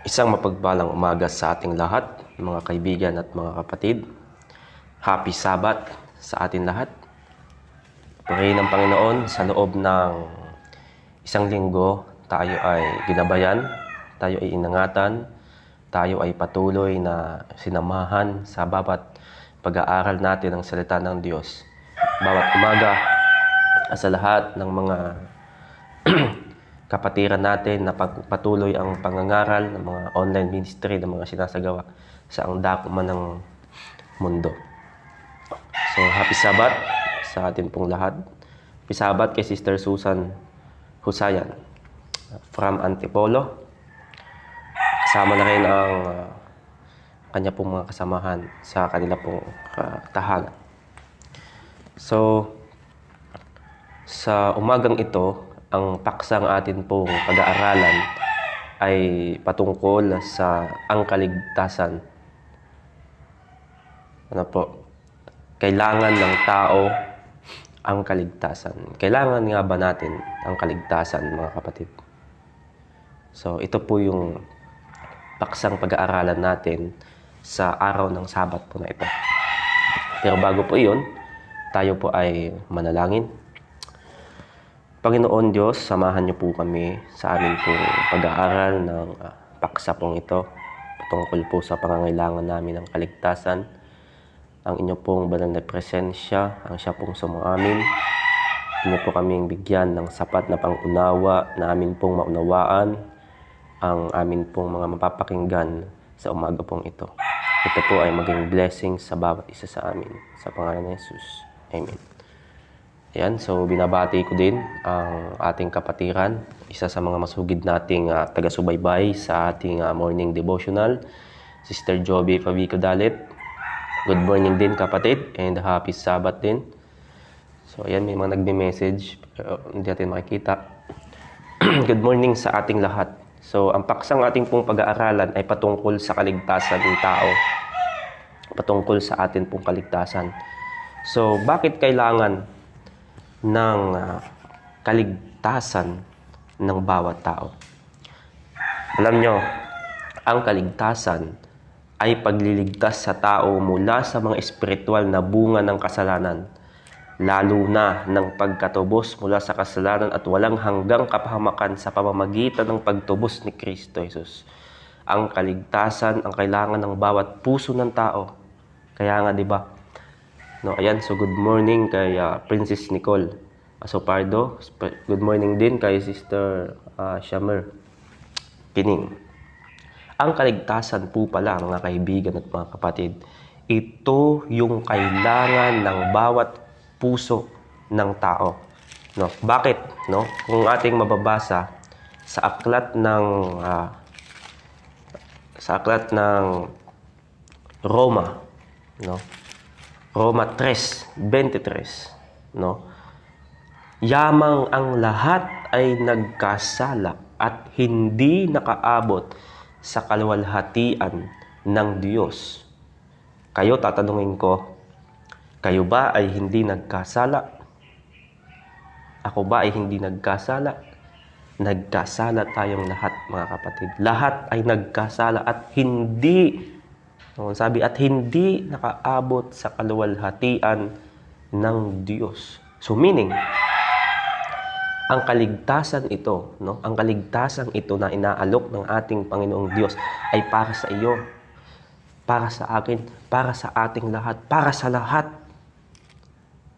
Isang mapagpalang umaga sa ating lahat, mga kaibigan at mga kapatid. Happy Sabbath sa atin lahat. Purihin ng Panginoon sa loob ng isang linggo, tayo ay ginabayan, tayo ay inangatan, tayo ay patuloy na sinamahan sa bawat pag-aaral natin ng salita ng Diyos. Bawat umaga, sa lahat ng mga kapatiran natin na patuloy ang pangangaral ng mga online ministry ng mga sinasagawa sa ang dako man ng mundo. So, happy Sabbath sa atin pong lahat. Happy Sabbath kay Sister Susan Husayan from Antipolo. Kasama na rin ang kanya pong mga kasamahan sa kanila pong tahanan. So, sa umagang ito, ang paksang atin pong pag-aaralan ay patungkol sa ang kaligtasan. Ano po? Kailangan ng tao ang kaligtasan. Kailangan nga ba natin ang kaligtasan, mga kapatid? So, ito po yung paksang pag-aaralan natin sa araw ng Sabat po na ito. Pero bago po iyon, tayo po ay manalangin. Panginoon Diyos, samahan niyo po kami sa amin pong pag-aaral ng paksa pong ito patungkol po sa pangangailangan namin ng kaligtasan. Ang inyo pong banal na presensya, ang siya pong sumaamin. Inyo po kaming bigyan ng sapat na pangunawa na amin pong maunawaan ang amin pong mga mapapakinggan sa umaga pong ito. Ito po ay maging blessing sa bawat isa sa amin. Sa pangalan ni Jesus. Amen. Ayan, so binabati ko din ang ating kapatiran, isa sa mga masugid nating taga-subaybay sa ating morning devotional, Sister Joby Fabico Dalit. Good morning din kapatid and happy Sabbath din. So ayan, may mga nagme-message pero hindi natin makikita. Good morning sa ating lahat. So ang paksang ating pong pag-aaralan ay patungkol sa kaligtasan ng tao. Patungkol sa atin pong kaligtasan. So bakit kailangan ng kaligtasan ng bawat tao? Alam nyo, ang kaligtasan ay pagliligtas sa tao mula sa mga espiritual na bunga ng kasalanan, lalo na ng pagkatubos mula sa kasalanan at walang hanggang kapahamakan sa pamamagitan ng pagtubos ni Kristo Jesus. Ang kaligtasan ang kailangan ng bawat puso ng tao. Kaya nga, di ba? No, ayan, so good morning kay Princess Nicole Asopardo. Good morning din kay Sister Shamer Pining. Ang kaligtasan po pala, mga kaibigan at mga kapatid, ito yung kailangan ng bawat puso ng tao. No, bakit? No? Kung ating mababasa sa aklat ng Roma, no? Roma 3:23, no? Yamang ang lahat ay nagkasala at hindi nakaabot sa kaluwalhatian ng Diyos. Kayo, tatanungin ko, kayo ba ay hindi nagkasala? Ako ba ay hindi nagkasala? Nagkasala tayong lahat, mga kapatid. Lahat ay nagkasala at hindi nakaabot sa kaluwalhatian ng Diyos. So meaning, ang kaligtasan ito, no? Ang kaligtasan ito na inaalok ng ating Panginoong Diyos ay para sa iyo, para sa akin, para sa ating lahat, para sa lahat.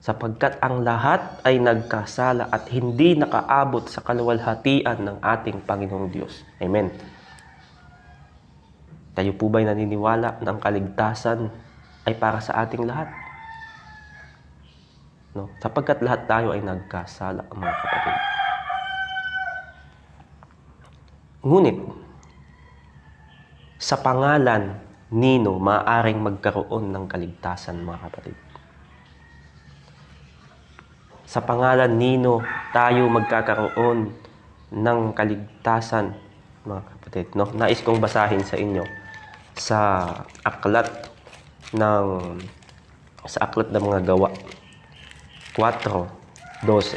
Sapagkat ang lahat ay nagkasala at hindi nakaabot sa kaluwalhatian ng ating Panginoong Diyos. Amen. Tayo po ba'y naniniwala na ang kaligtasan ay para sa ating lahat? No? Sapagkat lahat tayo ay nagkasala, mga kapatid. Ngunit, sa pangalan nino maaaring magkaroon ng kaligtasan, mga kapatid? Sa pangalan nino tayo magkakaroon ng kaligtasan, mga kapatid? No? Nais kong basahin sa inyo sa aklat ng mga gawa 4:12.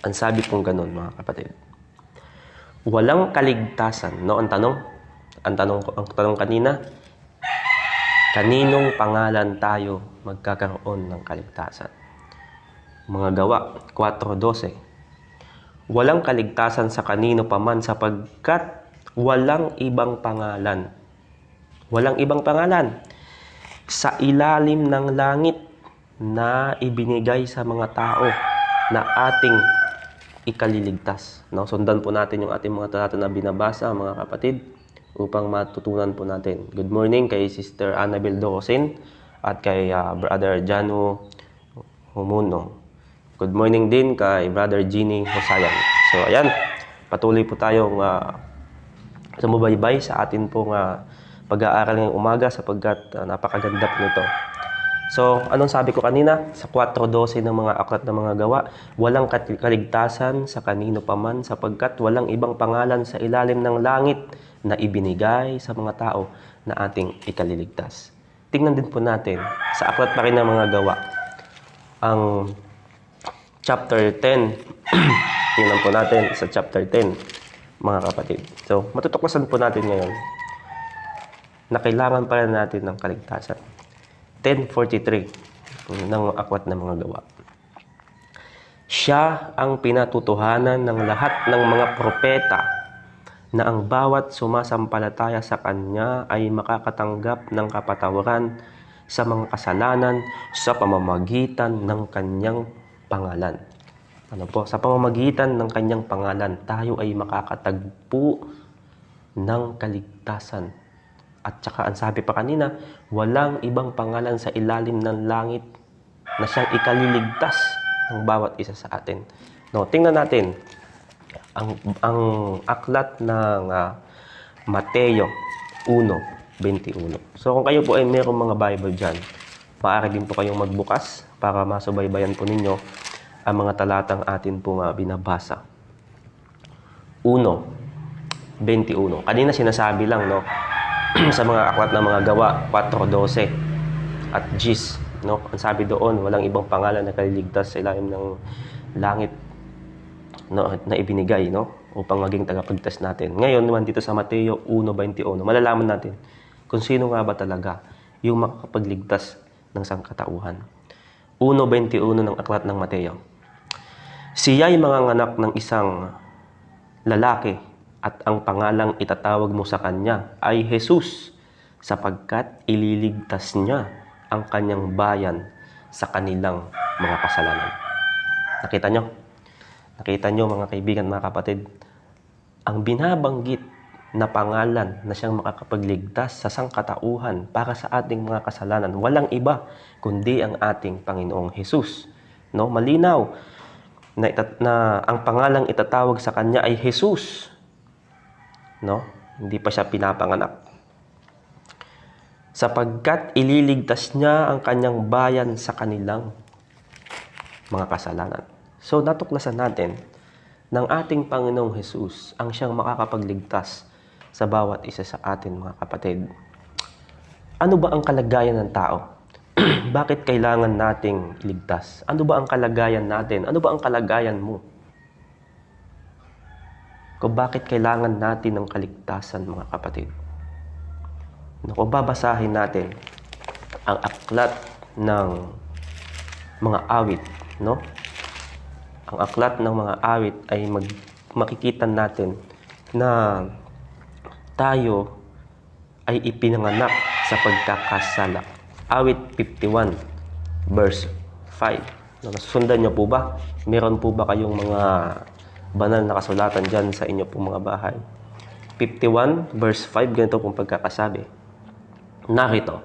Ang sabi pong ganun, mga kapatid. Walang kaligtasan, no? Ang tanong kanina, kaninong pangalan tayo magkakaroon ng kaligtasan? Mga Gawa 4:12. Walang kaligtasan sa kanino paman sapagkat walang ibang pangalan. Walang ibang pangalan sa ilalim ng langit na ibinigay sa mga tao na ating ikaliligtas. No? Sundan po natin yung ating mga talata na binabasa, mga kapatid, upang matutunan po natin. Good morning kay Sister Annabel Docosin at kay Brother Jano Humuno. Good morning din kay Brother Gini Hosayan. So, ayan, patuloy po tayong sumubaybay sa atin pong pag-aaral ngayong umaga sapagkat napakaganda po nito. So, anong sabi ko kanina? Sa 4:12 ng mga aklat ng mga gawa, walang kaligtasan sa kanino paman sapagkat walang ibang pangalan sa ilalim ng langit na ibinigay sa mga tao na ating ikaliligtas. Tingnan din po natin sa aklat pa rin ng mga gawa, ang chapter 10. Tingnan po natin sa chapter 10, mga kapatid. So, matutuklasan po natin ngayon na kailangan pala natin ng kaligtasan. 10:43 ng akwat ng mga gawa. Siya ang pinatutuhanan ng lahat ng mga propeta na ang bawat sumasampalataya sa Kanya ay makakatanggap ng kapatawaran sa mga kasalanan sa pamamagitan ng Kanyang pangalan. Ano po? Sa pamamagitan ng Kanyang pangalan, tayo ay makakatagpo ng kaligtasan. At saka ang sabi pa kanina, walang ibang pangalan sa ilalim ng langit na siyang ikaliligtas ng bawat isa sa atin. No, tingnan natin ang aklat ng Mateo 1:21. So kung kayo po ay mayroong mga Bible dyan, maaari din po kayong magbukas para masubaybayan po ninyo ang mga talatang atin pong binabasa. 1:21. Kanina sinasabi lang, no, sa mga aklat ng mga gawa 4:12 at Gis, no? Ang sabi doon, walang ibang pangalan na kaliligtas sa ilalim ng langit, no, na ibinigay, no, upang maging tagapagligtas natin. Ngayon naman dito sa Mateo 1:21, malalaman natin kung sino nga ba talaga yung makakapagligtas ng sangkatauhan. 1:21 ng aklat ng Mateo. Siya'y manganganak ng isang lalaki at ang pangalang itatawag mo sa kanya ay Jesus, sapagkat ililigtas niya ang kanyang bayan sa kanilang mga kasalanan. Nakita nyo? Nakita nyo, mga kaibigan, mga kapatid, ang binabanggit na pangalan na siyang makakapagligtas sa sangkatauhan para sa ating mga kasalanan, walang iba kundi ang ating Panginoong Jesus. No? Malinaw na ang pangalang itatawag sa kanya ay Jesus. No? Hindi pa siya pinapanganak. Sapagkat ililigtas niya ang kanyang bayan sa kanilang mga kasalanan. So, natuklasan natin ng ating Panginoong Jesus ang siyang makakapagligtas sa bawat isa sa atin, mga kapatid. Ano ba ang kalagayan ng tao? Bakit kailangan nating iligtas? Ano ba ang kalagayan natin? Ano ba ang kalagayan mo? Kung bakit kailangan natin ng kaligtasan, mga kapatid. Kung babasahin natin ang aklat ng mga awit, no? Ang aklat ng mga awit ay makikita natin na tayo ay ipinanganak sa pagkakasala. Awit 51 verse 5. Nasusundan niyo po ba? Meron po ba kayong mga banal na kasulatan dyan sa inyo pong mga bahay? 51 verse 5, ganito pong pagkakasabi. Narito,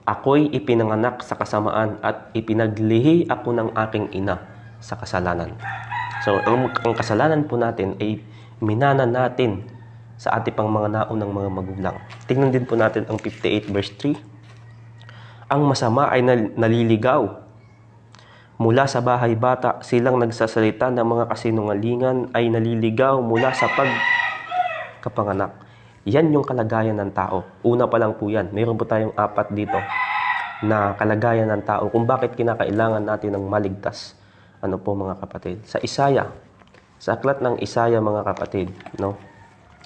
ako'y ipinanganak sa kasamaan at ipinaglihi ako ng aking ina sa kasalanan. So, ang kasalanan po natin ay minana natin sa ating pang mga naunang mga magulang. Tingnan din po natin ang 58 verse 3. Ang masama ay naliligaw. Mula sa bahay bata, silang nagsasalita ng mga kasinungalingan ay naliligaw mula sa pagkapanganak. Yan yung kalagayan ng tao. Una pa lang po yan. Mayroon po tayong 4 dito na kalagayan ng tao kung bakit kinakailangan natin ng maligtas. Ano po mga kapatid? Sa Isaya. Sa aklat ng Isaya mga kapatid, no?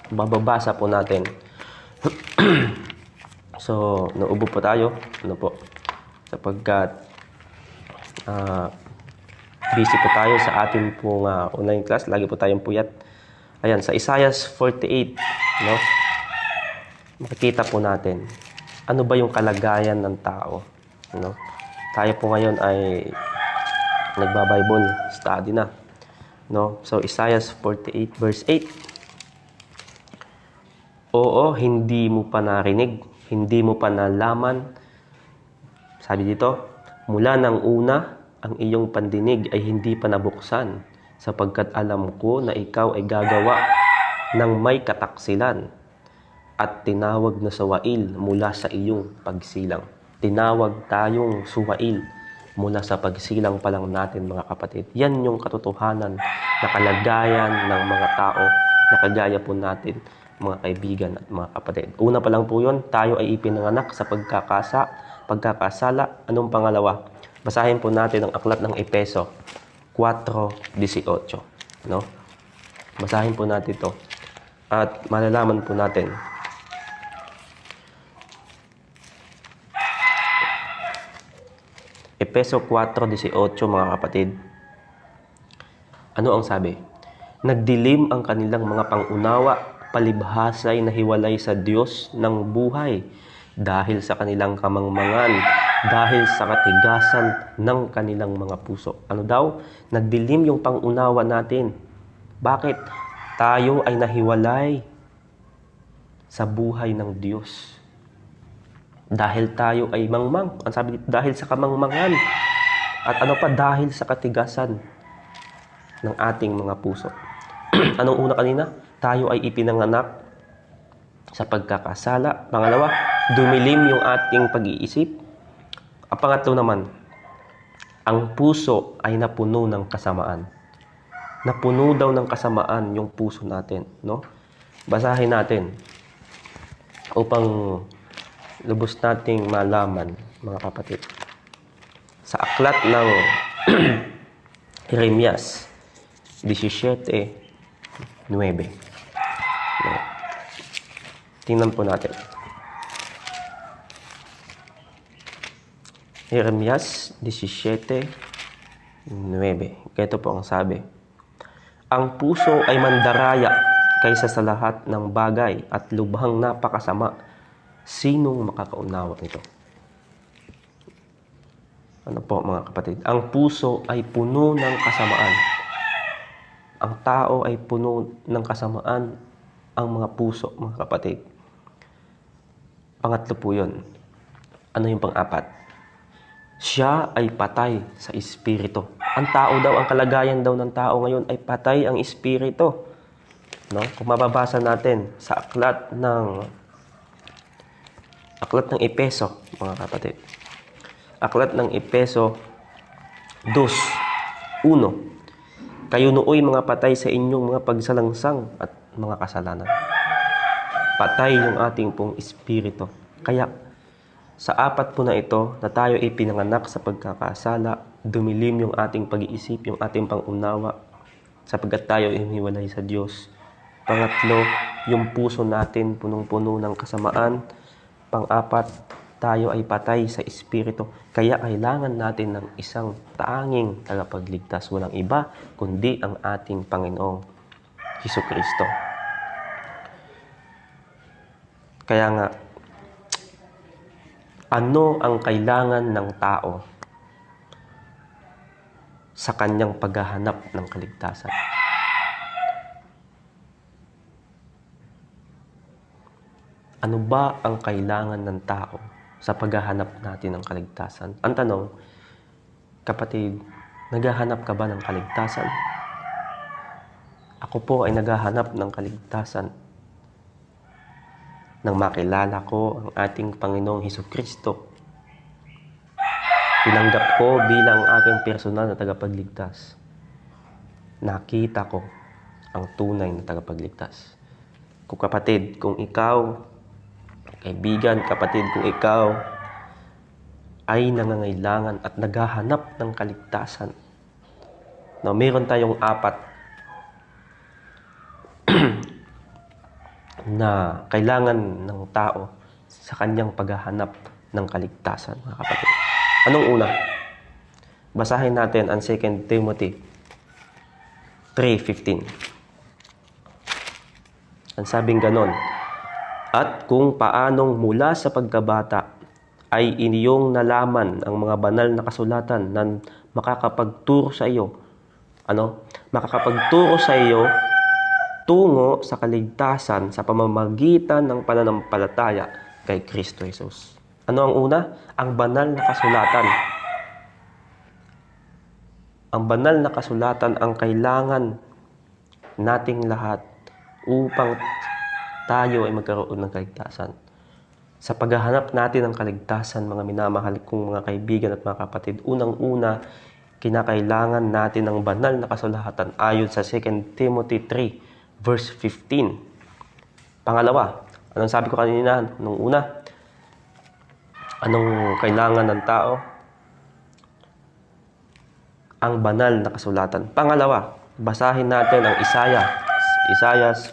Bababasa po natin. So, naubo po tayo. Ano po? Sapagkat busy po tayo sa ating pong online class. Lagi po tayong puyat. Ayan, sa Isaiah 48, no? Makikita po natin ano ba yung kalagayan ng tao, no? Tayo po ngayon ay nagba-Bible study na, no? So Isaiah 48 verse 8. Oo, hindi mo pa narinig, hindi mo pa nalaman. Sabi dito, mula ng una, ang iyong pandinig ay hindi pa nabuksan, sapagkat alam ko na ikaw ay gagawa ng may kataksilan at tinawag na sawail mula sa iyong pagsilang. Tinawag tayong suwail mula sa pagsilang pa lang natin mga kapatid. Yan yung katotohanan na kalagayan ng mga tao na kagaya po natin mga kaibigan at mga kapatid. Una pa lang po yun, tayo ay ipinanganak sa pagkakasala. Anong pangalawa? Basahin po natin ang aklat ng Efeso 4:18, no? Basahin po natin ito at malalaman po natin. Efeso 4:18 mga kapatid. Ano ang sabi? Nagdilim ang kanilang mga pangunawa, palibhasay na hiwalay sa Diyos ng buhay dahil sa kanilang kamangmangan, dahil sa katigasan ng kanilang mga puso. Ano daw? Nagdilim yung pangunawa natin. Bakit? Tayo ay nahiwalay sa buhay ng Diyos. Dahil tayo ay mangmang. Ang sabi dito, dahil sa kamangmangan. At ano pa? Dahil sa katigasan ng ating mga puso. Anong una kanina? Tayo ay ipinanganak sa pagkakasala. Pangalawa, dumilim yung ating pag-iisip. Ang pangatlo naman, ang puso ay napuno ng kasamaan. Napuno daw ng kasamaan yung puso natin, no? Basahin natin upang lubos nating malaman, mga kapatid. Sa aklat ng Jeremias 17:9. No? Tingnan po natin. Jeremias 17:9. Ito po ang sabi. Ang puso ay mandaraya kaysa sa lahat ng bagay at lubhang napakasama. Sinong makakaunawa nito? Ano po mga kapatid? Ang puso ay puno ng kasamaan. Ang tao ay puno ng kasamaan. Ang mga puso, mga kapatid. Pangatlo po yun. Ano yung pang-apat? Siya ay patay sa espiritu. Ang tao daw, ang kalagayan daw ng tao ngayon ay patay ang espiritu. No? Kung mababasa natin sa aklat ng Efeso, mga kapatid. Aklat ng Efeso 2:1. Kayo nooy mga patay sa inyong mga pagsalangsang at mga kasalanan. Patay yung ating pong espiritu. Kaya sa apat po na ito na tayo ay pinanganak sa pagkakasala, dumilim yung ating pag-iisip, yung ating pangunawa, sapagkat tayo ay hiniwalay sa Diyos. Pangatlo, yung puso natin punong-puno ng kasamaan. Pang-apat, tayo ay patay sa espiritu. Kaya kailangan natin ng isang tanging tagapagligtas. Walang iba, kundi ang ating Panginoong Hesukristo. Kaya nga, ano ang kailangan ng tao sa kanyang paghahanap ng kaligtasan? Ano ba ang kailangan ng tao sa paghahanap natin ng kaligtasan? Ang tanong, kapatid, naghahanap ka ba ng kaligtasan? Ako po ay naghahanap ng kaligtasan nang makilala ko ang ating Panginoong Hesukristo. Tinanggap ko bilang aking personal na tagapagligtas. Nakita ko ang tunay na tagapagligtas. Kung kapatid, kung ikaw, kaibigan, kapatid, kung ikaw ay nangangailangan at naghahanap ng kaligtasan, No, meron tayong apat na kailangan ng tao sa kanyang paghahanap ng kaligtasan, mga kapatid. Anong una? Basahin natin ang 2 Timothy 3:15. Ang sabing ganon, at kung paanong mula sa pagkabata ay iniyong nalaman ang mga banal na kasulatan na makakapagturo sa iyo. Makakapagturo sa iyo tungo sa kaligtasan sa pamamagitan ng pananampalataya kay Kristo Jesus. Ano ang una? Ang banal na kasulatan. Ang banal na kasulatan ang kailangan nating lahat upang tayo ay magkaroon ng kaligtasan. Sa paghahanap natin ng kaligtasan, mga minamahal kong mga kaibigan at mga kapatid, unang-una, kinakailangan natin ng banal na kasulatan ayon sa 2 Timothy 3, verse 15. Pangalawa, anong sabi ko kanina nung una? Anong kailangan ng tao? Ang banal na kasulatan. Pangalawa, basahin natin ang Isaiah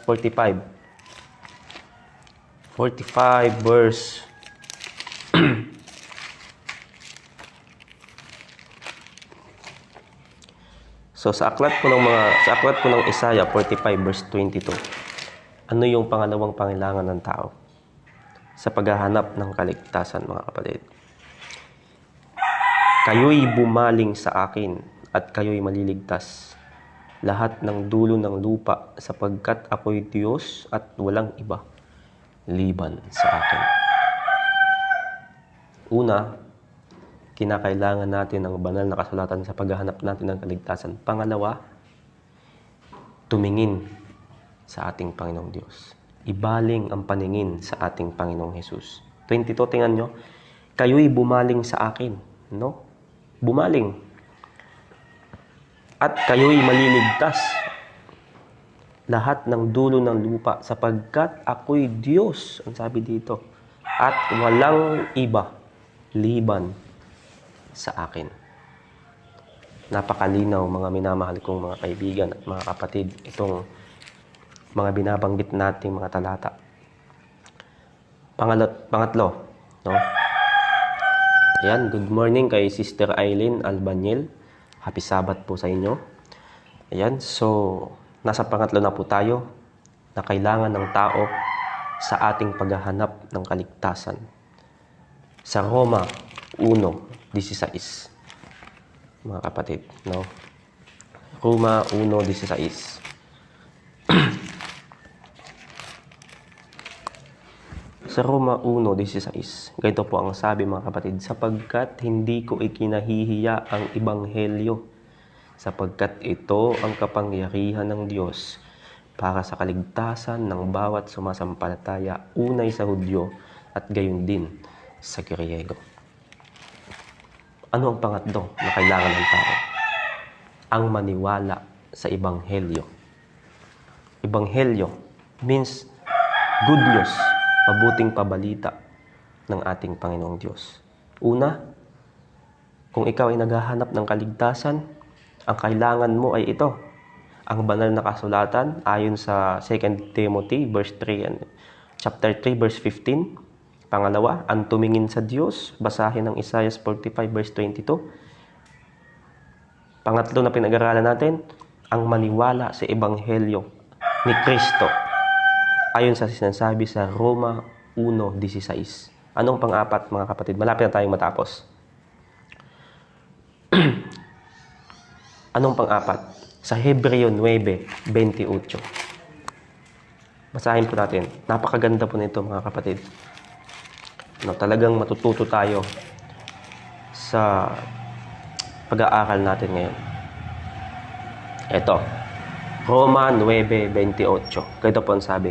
45 verse So sa aklat po ng Isaiah 45 verse 22. Ano yung pangalawang pangailangan ng tao sa paghahanap ng kaligtasan, mga kapatid? Kayo'y bumaling sa akin at kayo'y maliligtas, lahat ng dulo ng lupa, sapagkat ako'y Diyos at walang iba liban sa akin. Una, kinakailangan natin ng banal na kasulatan sa paghahanap natin ng kaligtasan. Pangalawa, tumingin sa ating Panginoong Diyos. Ibaling ang paningin sa ating Panginoong Jesus. 22, tingnan nyo, kayo'y bumaling sa akin. No? Bumaling. At kayo'y maliligtas, lahat ng dulo ng lupa, sapagkat ako'y Diyos, ang sabi dito, at walang iba liban sa akin. Napakalinaw, mga minamahal kong mga kaibigan at mga kapatid, itong mga binabanggit nating mga talata. Pangatlo, no? Ayan, good morning kay Sister Eileen Albanil. Happy Sabbath po sa inyo. Ayan, so nasa pangatlo na po tayo na kailangan ng tao sa ating paghahanap ng kaligtasan. Sa Roma 1:16, mga kapatid, no? Roma 1:16. Sa Roma 1:16, ganito po ang sabi, mga kapatid, sapagkat hindi ko ikinahihiya ang ebanghelyo, sapagkat ito ang kapangyarihan ng Diyos para sa kaligtasan ng bawat sumasampalataya, unay sa Hudyo at gayon din sa Griego. Ano ang pangatlo na kailangan ng tao? Ang maniwala sa ebanghelyo. Ebanghelyo means good news, mabuting pabalita ng ating Panginoong Diyos. Una, kung ikaw ay naghahanap ng kaligtasan, ang kailangan mo ay ito, ang banal na kasulatan ayon sa 2 Timothy chapter 3 verse 15. Pangalawa, ang tumingin sa Diyos, basahin ng Isaiah 45 verse 22. Pangatlo na pinag-aralan natin, ang maniwala sa ebanghelyo ni Kristo ayon sa sinasabi sa Roma 1:16. Anong pang-apat, mga kapatid? Malapit na tayong matapos. Anong pang-apat? Sa Hebreo 9:28. Basahin po natin. Napakaganda po nito, mga kapatid. No, talagang matututo tayo sa pag-aaral natin ngayon. Ito, Roma 9:28. Ganito po ang sabi.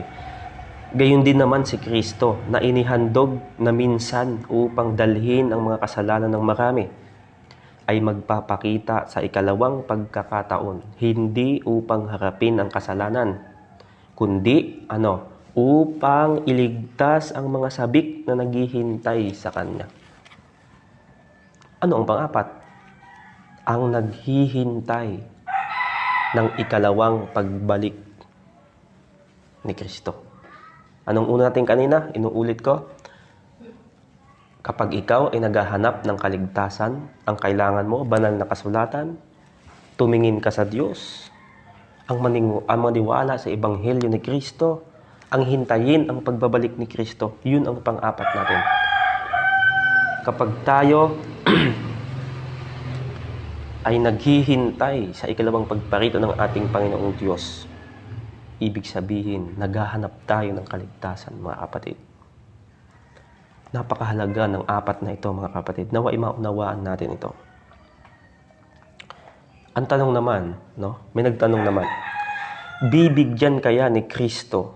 Gayon din naman si Kristo na inihandog na minsan upang dalhin ang mga kasalanan ng marami, ay magpapakita sa ikalawang pagkakataon, hindi upang harapin ang kasalanan, kundi upang iligtas ang mga sabik na naghihintay sa Kanya. Ano ang pang-apat? Ang naghihintay ng ikalawang pagbalik ni Kristo. Anong una natin kanina? Inuulit ko. Kapag ikaw ay naghahanap ng kaligtasan, ang kailangan mo, banal na kasulatan, tumingin ka sa Diyos, ang maniwala sa Ebanghelyo ni Kristo, ang hintayin ang pagbabalik ni Kristo. Yun ang pang-apat natin. Kapag tayo ay naghihintay sa ikalawang pagparito ng ating Panginoong Diyos, ibig sabihin, naghahanap tayo ng kaligtasan, mga kapatid. Napakahalaga ng apat na ito, mga kapatid. Nawa'y maunawaan natin ito. Ang tanong naman, may nagtanong naman, bibigyan kaya ni Kristo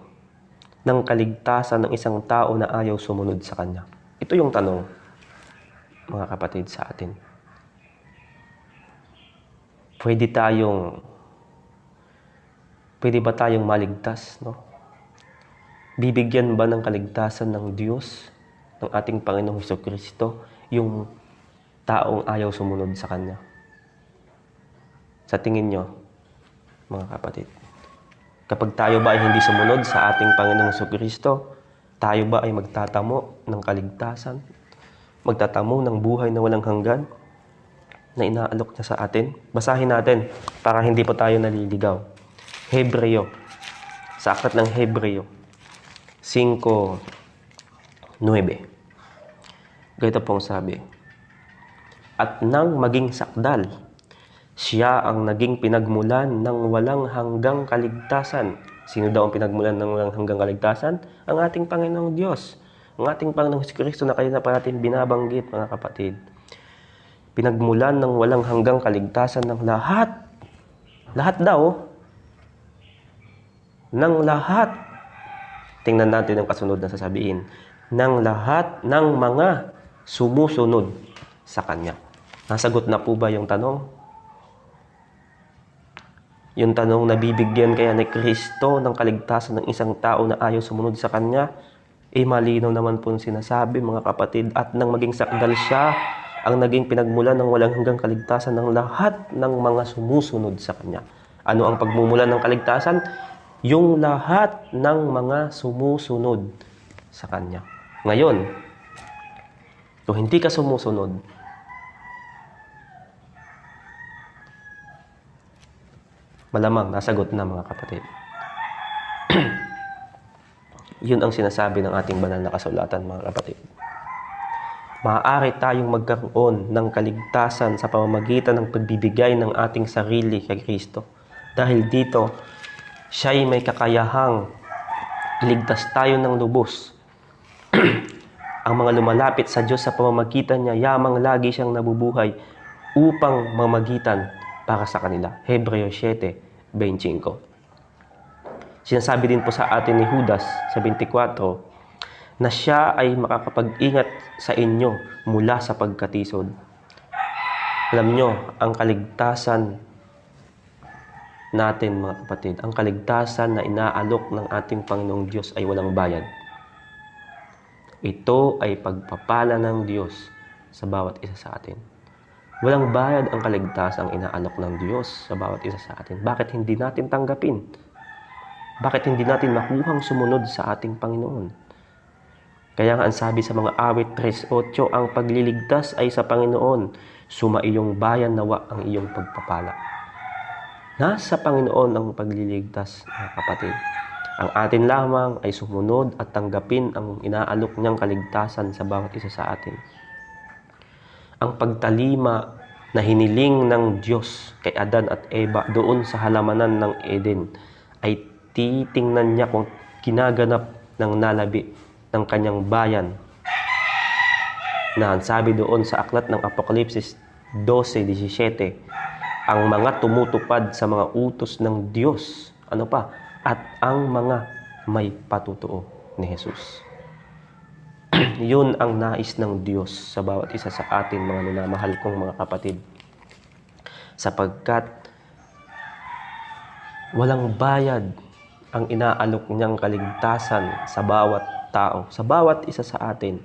ng kaligtasan ng isang tao na ayaw sumunod sa Kanya? Ito yung tanong, mga kapatid, sa atin. Pwede ba tayong maligtas, Bibigyan ba ng kaligtasan ng Diyos, ng ating Panginoong Hesukristo, yung taong ayaw sumunod sa Kanya? Sa tingin nyo, mga kapatid, kapag tayo ba ay hindi sumunod sa ating Panginoong Hesukristo, tayo ba ay magtatamo ng kaligtasan? Magtatamo ng buhay na walang hanggan na inaalok niya sa atin? Basahin natin para hindi pa tayo naliligaw. Hebreo. Sa aklat ng Hebreo 5:9. Ganito pong sabi. At nang maging sakdal, siya ang naging pinagmulan ng walang hanggang kaligtasan. Sino daw ang pinagmulan ng walang hanggang kaligtasan? Ang ating Panginoong Diyos. Ang ating Panginoong Hesukristo na kayo na pa natin binabanggit, mga kapatid. Pinagmulan ng walang hanggang kaligtasan ng lahat. Lahat daw. Ng lahat. Tingnan natin ang kasunod na sasabihin. Ng lahat ng mga sumusunod sa Kanya. Nasagot na po ba yung tanong? Yung tanong na bibigyan kaya ni Kristo ng kaligtasan ng isang tao na ayaw sumunod sa Kanya? Malinaw naman po sinasabi, mga kapatid, at nang maging sakdal siya, ang naging pinagmulan ng walang hanggang kaligtasan ng lahat ng mga sumusunod sa Kanya. Ano ang pagmumulan ng kaligtasan? Yung lahat ng mga sumusunod sa Kanya. Ngayon, kung hindi ka sumusunod, malamang nasagot na, mga kapatid. Yun ang sinasabi ng ating banal na kasulatan, mga kapatid. Maaari tayong magkaroon ng kaligtasan sa pamamagitan ng pagbibigay ng ating sarili kay Kristo. Dahil dito, siya'y may kakayahang iligtas tayo ng lubos. Ang mga lumalapit sa Diyos sa pamamagitan niya, yamang lagi siyang nabubuhay upang mamagitan para sa kanila. Hebreo 7:25. Sinasabi din po sa atin ni Judas sa 24 na siya ay makakapag-ingat sa inyo mula sa pagkatisod. Alam nyo, ang kaligtasan natin, mga kapatid, ang kaligtasan na inaalok ng ating Panginoong Diyos ay walang bayad. Ito ay pagpapala ng Diyos sa bawat isa sa atin. Walang bayad ang kaligtasang inaalok ng Diyos sa bawat isa sa atin. Bakit hindi natin tanggapin? Bakit hindi natin makuhang sumunod sa ating Panginoon? Kaya nga ang sabi sa mga awit 3:8, ang pagliligtas ay sa Panginoon, sumaiyong bayan nawa ang iyong pagpapala. Nasa Panginoon ang pagliligtas, mga kapatid. Ang atin lamang ay sumunod at tanggapin ang inaalok niyang kaligtasan sa bawat isa sa atin. Ang pagtalima na hiniling ng Diyos kay Adan at Eva doon sa halamanan ng Eden ay titingnan niya kung kinaganap ng nalabi ng kanyang bayan na sabi doon sa aklat ng Apokalipsis 12:17, ang mga tumutupad sa mga utos ng Diyos, at ang mga may patutuo ni Jesus. Yun ang nais ng Diyos sa bawat isa sa atin, mga minamahal kong mga kapatid. Sapagkat walang bayad ang inaalok niyang kaligtasan sa bawat tao, sa bawat isa sa atin.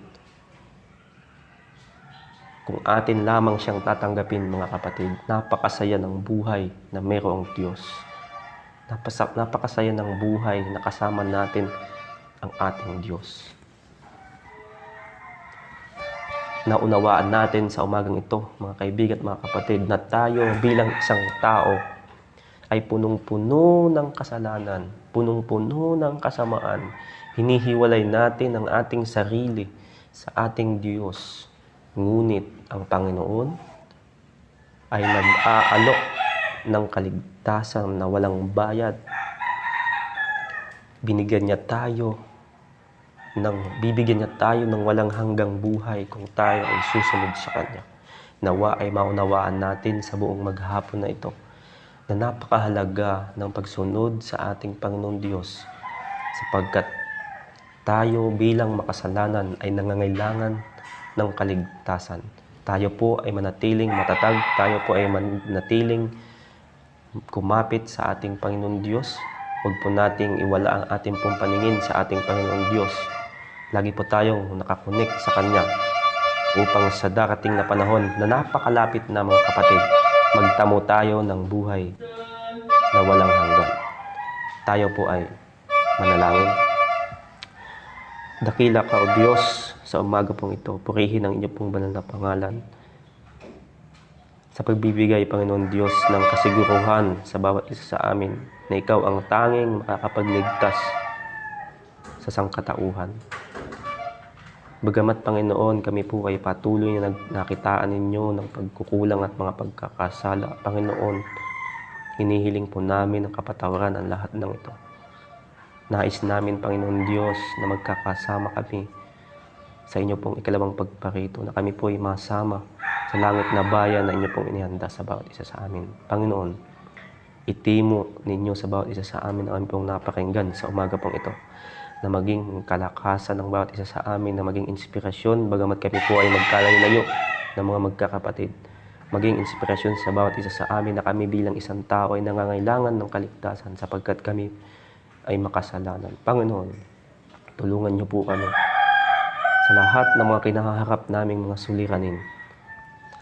Kung atin lamang siyang tatanggapin, mga kapatid, napakasaya ng buhay na mayroong Diyos. Napakasaya ng buhay na kasama natin ang ating Diyos. Naunawaan natin sa umagang ito, mga kaibigan at mga kapatid, na tayo bilang isang tao ay punong-puno ng kasalanan, punong-puno ng kasamaan. Hinihiwalay natin ang ating sarili sa ating Diyos. Ngunit ang Panginoon ay nag-aalok ng kaligtasan na walang bayad. Bibigyan niya tayo ng walang hanggang buhay kung tayo ay susunod sa Kanya. Nawa ay maunawaan natin sa buong maghapon na ito na napakahalaga ng pagsunod sa ating Panginoong Diyos, sapagkat tayo bilang makasalanan ay nangangailangan ng kaligtasan. Tayo po ay manatiling matatag, tayo po ay manatiling kumapit sa ating Panginoong Diyos. Huwag po nating iwala ang ating pong paningin sa ating Panginoong Diyos. Lagi po tayong nakakonek sa Kanya upang sa darating na panahon na napakalapit na, mga kapatid, magtamo tayo ng buhay na walang hanggan. Tayo po ay manalangin. Dakila ka, O Diyos, sa umaga pong ito. Purihin ang inyong pong banal na pangalan sa pagbibigay, Panginoon Diyos, ng kasiguruhan sa bawat isa sa amin na Ikaw ang tanging makakapagligtas sa sangkatauhan. Bagamat, Panginoon, kami po ay patuloy na nakitaan ninyo ng pagkukulang at mga pagkakasala, Panginoon, hinihiling po namin ang kapatawaran ang lahat ng ito. Nais namin, Panginoon Diyos, na magkakasama kami sa inyo pong ikalawang pagparito, na kami po ay masama sa langit na bayan na inyo pong inihanda sa bawat isa sa amin. Panginoon, itimo ninyo sa bawat isa sa amin ang aming pong napakinggan sa umaga pong ito, na maging kalakasan ng bawat isa sa amin, na maging inspirasyon, bagamat kami po ay magkalayo-layo ng mga magkakapatid. Maging inspirasyon sa bawat isa sa amin na kami bilang isang tao ay nangangailangan ng kaligtasan sapagkat kami ay makasalanan. Panginoon, tulungan niyo po kami sa lahat ng mga kinahaharap naming mga suliranin.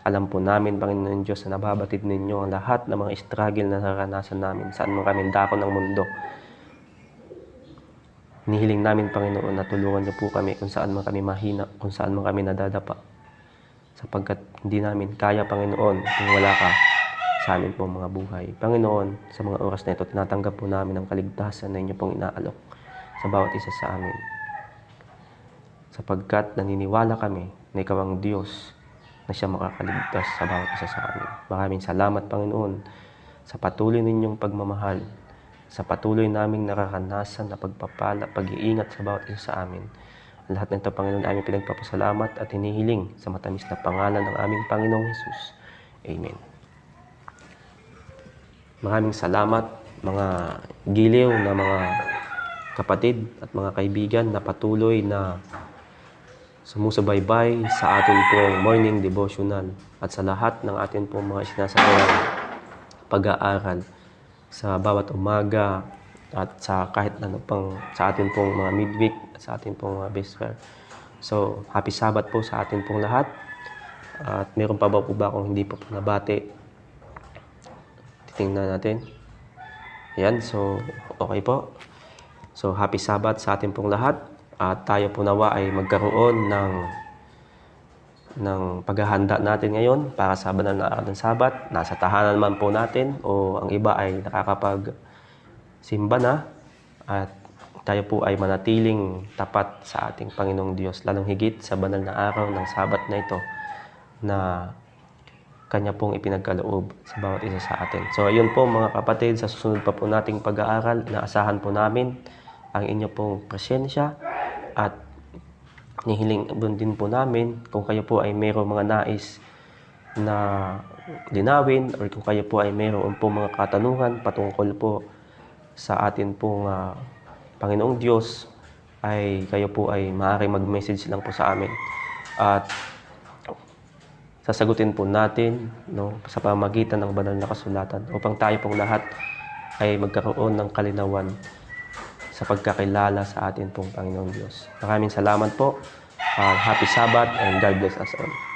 Alam po namin, Panginoon Diyos, na nababatid ninyo ang lahat ng mga struggle na naranasan namin saan man kami dako ng mundo. Nihiling namin, Panginoon, na tulungan niyo po kami kung saan man kami mahina, kung saan man kami nadadapa. Sapagkat hindi namin kaya, Panginoon, kung wala ka sa amin pong mga buhay. Panginoon, sa mga oras na ito, tinatanggap po namin ang kaligtasan na inyo pong inaalok sa bawat isa sa amin. Sapagkat naniniwala kami na Ikaw ang Diyos na siya makakaligtas sa bawat isa sa amin. Maraming salamat, Panginoon, sa patuloy ninyong pagmamahal, sa patuloy naming nararanasan na pagpapala, pag-iingat sa bawat isa sa amin. Lahat ng ito, Panginoon, aming pinagpapasalamat at hinihiling sa matamis na pangalan ng aming Panginoong Hesus. Amen. Maraming salamat, mga giliw na mga kapatid at mga kaibigan na patuloy na sumusubaybay sa atin pong morning devotional at sa lahat ng atin pong mga sinasagawang pag-aaral sa bawat umaga at sa kahit ano pang sa atin pong mga midweek at sa atin pong mga vesper. So, happy Sabbath po sa atin pong lahat. At meron pa ba po ba kung hindi pa po nabati? Titingnan natin. Ayan, so okay po. So, happy Sabbath sa atin pong lahat. At tayo po nawa ay magkaroon ng paghahanda natin ngayon para sa banal na araw ng Sabat. Nasa tahanan man po natin o ang iba ay nakakapag-simba na. At tayo po ay manatiling tapat sa ating Panginoong Diyos. Lalong higit sa banal na araw ng Sabat na ito na Kanya pong ipinagkaloob sa bawat isa sa atin. So, ayun po mga kapatid, sa susunod pa po nating pag-aaral, inaasahan po namin ang inyo pong presensya at nihiling din po namin kung kayo po ay mayroong mga nais na linawin or kung kayo po ay mayroon po mga katanungan patungkol po sa atin pong Panginoong Diyos, ay kayo po ay maaaring mag-message lang po sa amin. At sasagutin po natin sa pamamagitan ng banal na kasulatan upang tayo pong lahat ay magkaroon ng kalinawan sa pagkakilala sa atin pong Panginoong Diyos. Maraming salamat po. Happy Sabbath and God bless us all.